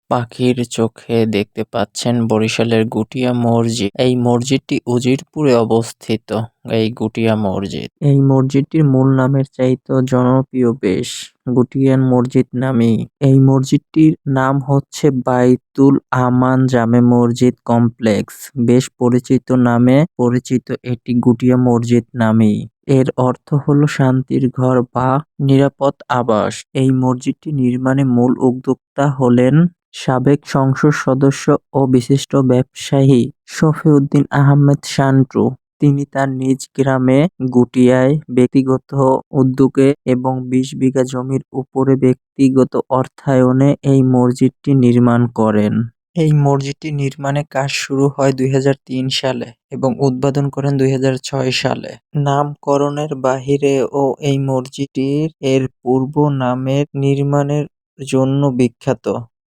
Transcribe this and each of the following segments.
পাখির চোখে দেখতে পাচ্ছেন বরিশালের গুটিয়া মসজিদ। এই মসজিদটি উজিরপুরে অবস্থিত। এই গুটিয়া মসজিদ। এই মসজিদটির মূল নামের চাইতেও জনপ্রিয় বেশ গুটিয়ান মসজিদ নামেই। এই মসজিদটির নাম হচ্ছে বাইতুল আমান জামে মসজিদ কমপ্লেক্স। বেশ পরিচিত নামে পরিচিত এটি গুটিয়া মসজিদ নামেই। এর অর্থ হলো শান্তির ঘর বা নিরাপদ আবাস। এই মসজিদটি নির্মাণে মূল উদ্যোক্তা হলেন সাবেক সংসদ সদস্য ও বিশিষ্ট ব্যবসায়ী শফিউদ্দীন আহমেদ শান্টু। তিনি তার নিজ গ্রামে গুটিয়ায় ব্যক্তিগত উদ্যোগে এবং ২০ বিঘা জমির উপরে ব্যক্তিগত অর্থায়নে এই মসজিদটি নির্মাণ করেন। এই মসজিদটি নির্মাণে কাজ শুরু হয় ২০০৩ সালে এবং উদ্বোধন করেন ২০০৬ সালে। নামকরণের বাহিরেও এই মসজিদটির এর পূর্ব নামের নির্মাণের জন্য বিখ্যাত।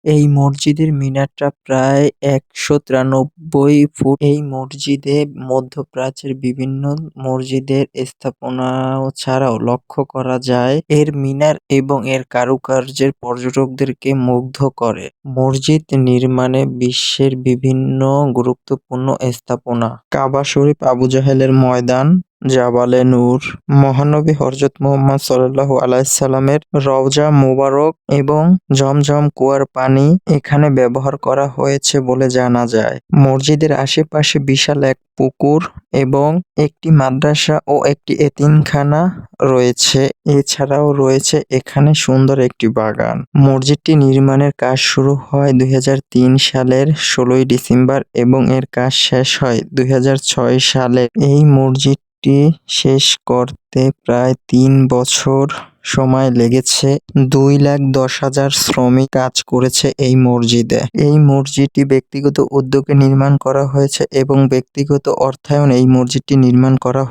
এই মসজিদের মিনারটা প্রায় ১৯৩ ফুট। এই মসজিদে মধ্যপ্রাচ্যের বিভিন্ন মসজিদের স্থাপনা ছাড়াও লক্ষ্য করা যায় এর মিনার এবং এর কারুকার্যের পর্যটকদেরকে মুগ্ধ করে। মসজিদ নির্মাণে বিশ্বের বিভিন্ন গুরুত্বপূর্ণ স্থাপনা কাবা শরীফ, আবু জাহেলের ময়দান, জাবালে নূর, মহানবী হযরত মুহাম্মদ সাল্লাল্লাহু আলাইহি সাল্লামের রওজা মুবারক এবং জমজম কুয়ার পানি এখানে ব্যবহার করা হয়েছে বলে জানা যায়। মসজিদের আশেপাশে বিশাল এক পুকুর এবং একটি মাদ্রাসা ও একটি এতিমখানা রয়েছে। এছাড়াও রয়েছে এখানে সুন্দর একটি বাগান। মসজিদটি নির্মাণের কাজ শুরু হয় ২০০৩ সালের ১৬ই ডিসেম্বর এবং এর কাজ শেষ হয় ২০০৬ সালে। এই মসজিদটি শেষ করতে প্রায় ৩ বছর সময় লেগেছে। ২,১০,০০০ শ্রমিক কাজ করেছে এই মসজিদে। এই মসজিদটি ব্যক্তিগত উদ্যোগে নির্মাণ করা হয়েছে এবং ব্যক্তিগত অর্থায়নে এই মসজিদটি নির্মাণ করা